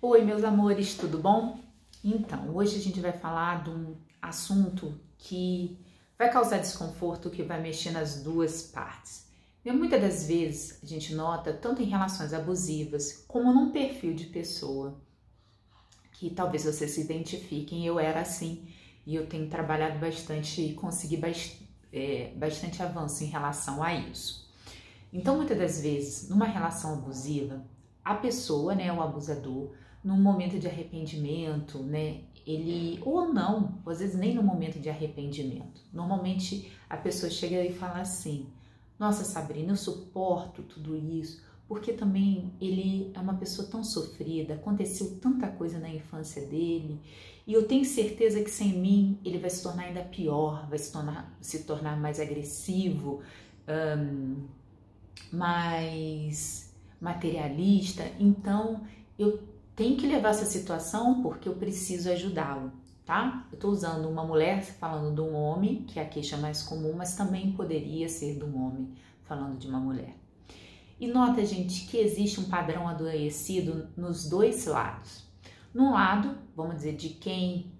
Oi, meus amores, tudo bom? Então, hoje a gente vai falar de um assunto que vai causar desconforto, que vai mexer nas duas partes. E muitas das vezes a gente nota, tanto em relações abusivas, como num perfil de pessoa, que talvez vocês se identifiquem, eu era assim, e eu tenho trabalhado bastante e consegui bastante avanço em relação a isso. Então, muitas das vezes, numa relação abusiva, a pessoa, né, o abusador, num momento de arrependimento, né, ele, ou não, às vezes nem no momento de arrependimento, normalmente a pessoa chega e fala assim: nossa, Sabrina, eu suporto tudo isso, porque também ele é uma pessoa tão sofrida, aconteceu tanta coisa na infância dele, e eu tenho certeza que sem mim ele vai se tornar ainda pior, vai se tornar mais agressivo, mais materialista. Então eu tenho que levar essa situação porque eu preciso ajudá-lo, tá? Eu tô usando uma mulher falando de um homem, que é a queixa mais comum, mas também poderia ser de um homem falando de uma mulher. E nota, gente, que existe um padrão adoecido nos dois lados. Num lado, vamos dizer, de quem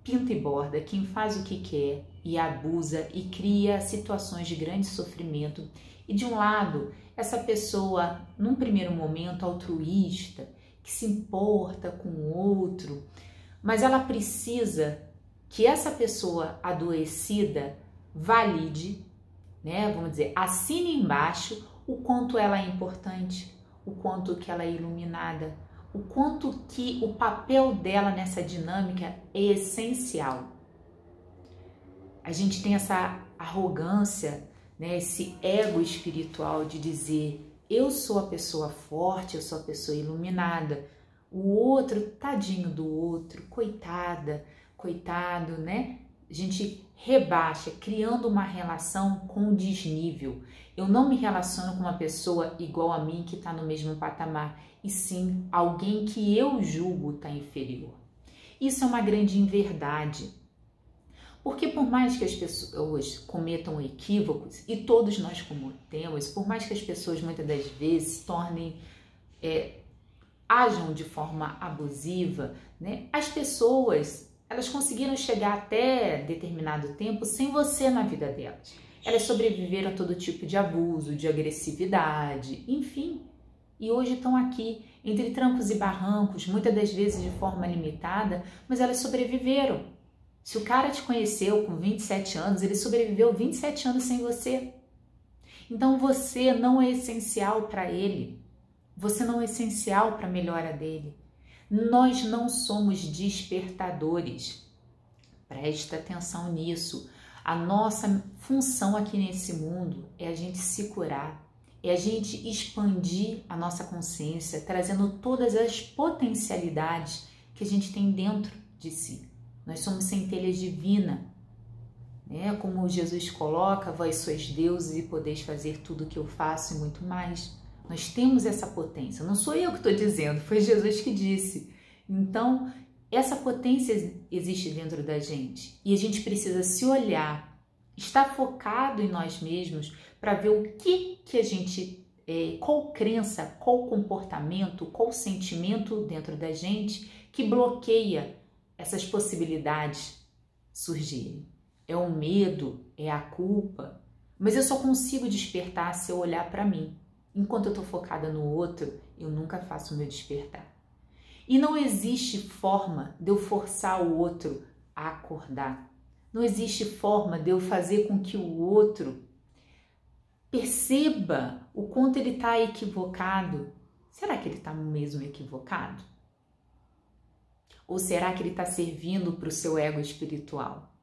pinta e borda, quem faz o que quer e abusa e cria situações de grande sofrimento. E de um lado, essa pessoa, num primeiro momento, altruísta, que se importa com o outro, mas ela precisa que essa pessoa adoecida valide, né? Vamos dizer, assine embaixo o quanto ela é importante, o quanto que ela é iluminada, o quanto que o papel dela nessa dinâmica é essencial. A gente tem essa arrogância, né, esse ego espiritual de dizer: eu sou a pessoa forte, eu sou a pessoa iluminada, o outro, tadinho do outro, coitada, coitado, né? A gente rebaixa, criando uma relação com desnível. Eu não me relaciono com uma pessoa igual a mim que está no mesmo patamar, e sim alguém que eu julgo está inferior. Isso é uma grande inverdade. Porque por mais que as pessoas cometam equívocos, e todos nós cometemos, por mais que as pessoas muitas das vezes ajam de forma abusiva, né? As pessoas, elas conseguiram chegar até determinado tempo sem você na vida delas. Elas sobreviveram a todo tipo de abuso, de agressividade, enfim. E hoje estão aqui, entre trancos e barrancos, muitas das vezes de forma limitada, mas elas sobreviveram. Se o cara te conheceu com 27 anos, ele sobreviveu 27 anos sem você. Então você não é essencial para ele. Você não é essencial para a melhora dele. Nós não somos despertadores. Presta atenção nisso. A nossa função aqui nesse mundo é a gente se curar, é a gente expandir a nossa consciência, trazendo todas as potencialidades que a gente tem dentro de si. Nós somos centelhas divinas, né? Como Jesus coloca: vós sois deuses e podeis fazer tudo o que eu faço e muito mais. Nós temos essa potência, não sou eu que estou dizendo, foi Jesus que disse. Então, essa potência existe dentro da gente e a gente precisa se olhar, estar focado em nós mesmos para ver o que a gente, qual crença, qual comportamento, qual sentimento dentro da gente que bloqueia essas possibilidades surgirem. É o medo, é a culpa, mas eu só consigo despertar se eu olhar para mim. Enquanto eu estou focada no outro, eu nunca faço o meu despertar. E não existe forma de eu forçar o outro a acordar. Não existe forma de eu fazer com que o outro perceba o quanto ele está equivocado. Será que ele está mesmo equivocado? Ou será que ele está servindo para o seu ego espiritual?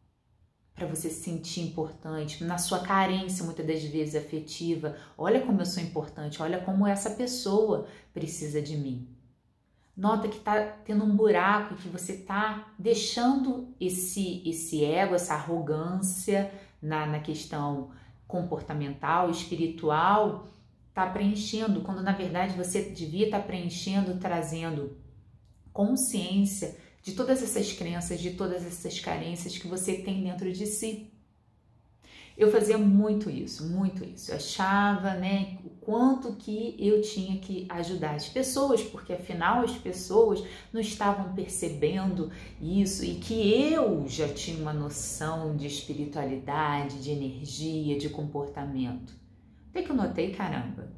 Para você se sentir importante, na sua carência muitas das vezes afetiva. Olha como eu sou importante, olha como essa pessoa precisa de mim. Nota que está tendo um buraco e que você está deixando esse ego, essa arrogância na questão comportamental, espiritual, está preenchendo, quando na verdade você devia estar preenchendo, trazendo consciência de todas essas crenças, de todas essas carências que você tem dentro de si. Eu fazia muito isso, muito isso. Eu achava, né, o quanto que eu tinha que ajudar as pessoas, porque afinal as pessoas não estavam percebendo isso e que eu já tinha uma noção de espiritualidade, de energia, de comportamento. Até que eu notei, caramba,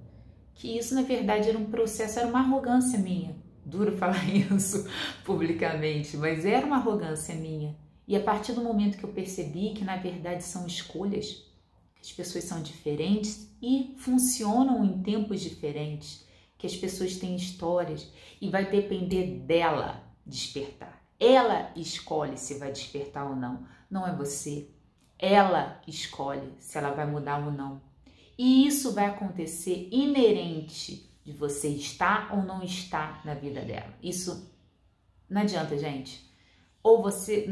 que isso na verdade era um processo, era uma arrogância minha. Duro falar isso publicamente, mas era uma arrogância minha. E a partir do momento que eu percebi que na verdade são escolhas, que as pessoas são diferentes e funcionam em tempos diferentes, que as pessoas têm histórias e vai depender dela despertar. Ela escolhe se vai despertar ou não, não é você. Ela escolhe se ela vai mudar ou não. E isso vai acontecer inerente de você estar ou não estar na vida dela. Isso não adianta, gente. Ou você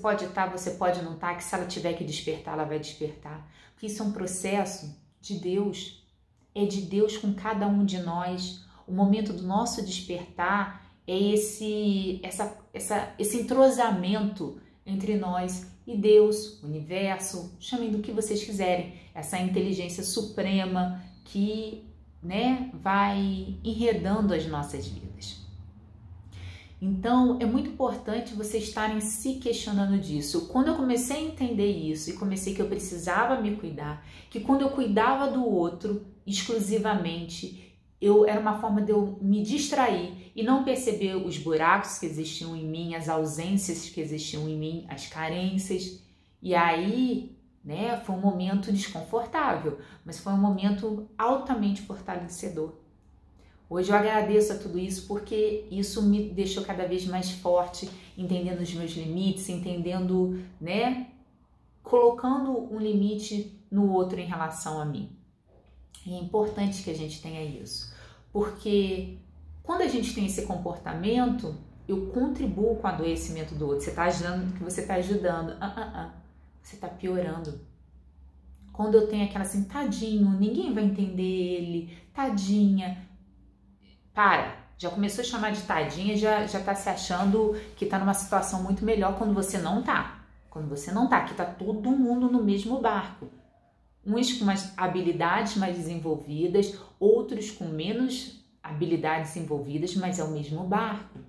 pode estar, você pode não estar, que se ela tiver que despertar, ela vai despertar. Porque isso é um processo de Deus. É de Deus com cada um de nós. O momento do nosso despertar é esse entrosamento entre nós e Deus, o universo, chamem do que vocês quiserem. Essa inteligência suprema que, né, vai enredando as nossas vidas. Então, é muito importante vocês estarem se questionando disso. Quando eu comecei a entender isso e comecei que eu precisava me cuidar, que quando eu cuidava do outro exclusivamente, era uma forma de eu me distrair e não perceber os buracos que existiam em mim, as ausências que existiam em mim, as carências. E aí, né, foi um momento desconfortável, mas foi um momento altamente fortalecedor. Hoje eu agradeço a tudo isso porque isso me deixou cada vez mais forte, entendendo os meus limites, entendendo, né, colocando um limite no outro em relação a mim. E é importante que a gente tenha isso, porque quando a gente tem esse comportamento, eu contribuo com o adoecimento do outro. Você está ajudando que você está ajudando, você está piorando. Quando eu tenho aquela assim, tadinho, ninguém vai entender ele, tadinha. Já começou a chamar de tadinha, já tá se achando que tá numa situação muito melhor quando você não tá. Quando você não tá, que tá todo mundo no mesmo barco. Uns com umas habilidades mais desenvolvidas, outros com menos habilidades desenvolvidas, mas é o mesmo barco.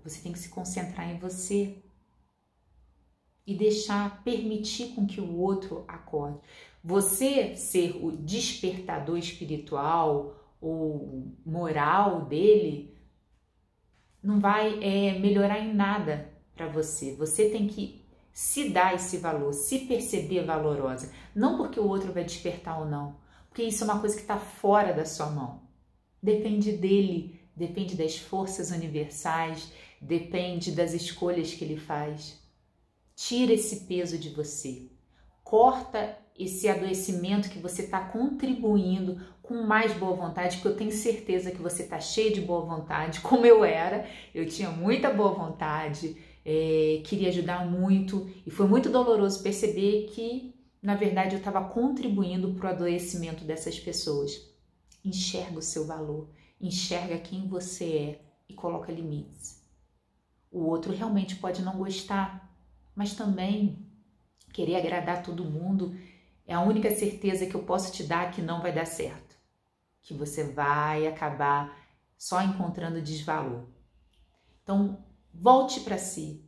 Você tem que se concentrar em você e permitir com que o outro acorde. Você ser o despertador espiritual ou moral dele não vai melhorar em nada para você. Você tem que se dar esse valor, se perceber valorosa. Não porque o outro vai despertar ou não, porque isso é uma coisa que está fora da sua mão. Depende dele, depende das forças universais, depende das escolhas que ele faz. Tira esse peso de você. Corta esse adoecimento que você está contribuindo com mais boa vontade, porque eu tenho certeza que você está cheio de boa vontade, como eu era. Eu tinha muita boa vontade, queria ajudar muito e foi muito doloroso perceber que, na verdade, eu estava contribuindo para o adoecimento dessas pessoas. Enxerga o seu valor, enxerga quem você é e coloca limites. O outro realmente pode não gostar, mas também querer agradar todo mundo é a única certeza que eu posso te dar que não vai dar certo, que você vai acabar só encontrando desvalor. Então, volte para si,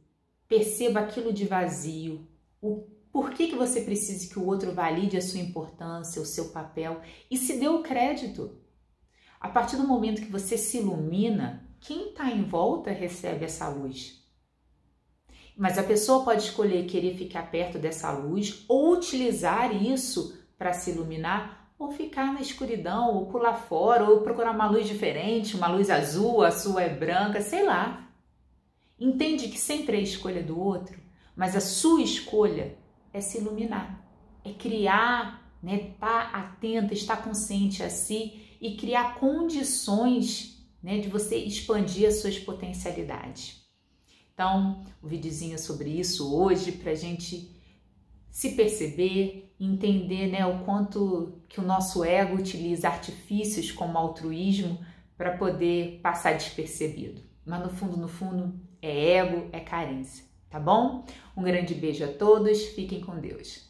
perceba aquilo de vazio, o porquê que você precisa que o outro valide a sua importância, o seu papel e se dê o crédito. A partir do momento que você se ilumina, quem está em volta recebe essa luz. Mas a pessoa pode escolher querer ficar perto dessa luz ou utilizar isso para se iluminar ou ficar na escuridão ou pular fora ou procurar uma luz diferente, uma luz azul, a sua é branca, sei lá. Entende que sempre é a escolha do outro, mas a sua escolha é se iluminar, é criar, né, estar atenta, estar consciente a si e criar condições, né, de você expandir as suas potencialidades. Então, o videozinho sobre isso hoje, para a gente se perceber, entender, né, o quanto que o nosso ego utiliza artifícios como altruísmo para poder passar despercebido. Mas no fundo, é ego, é carência, tá bom? Um grande beijo a todos, fiquem com Deus.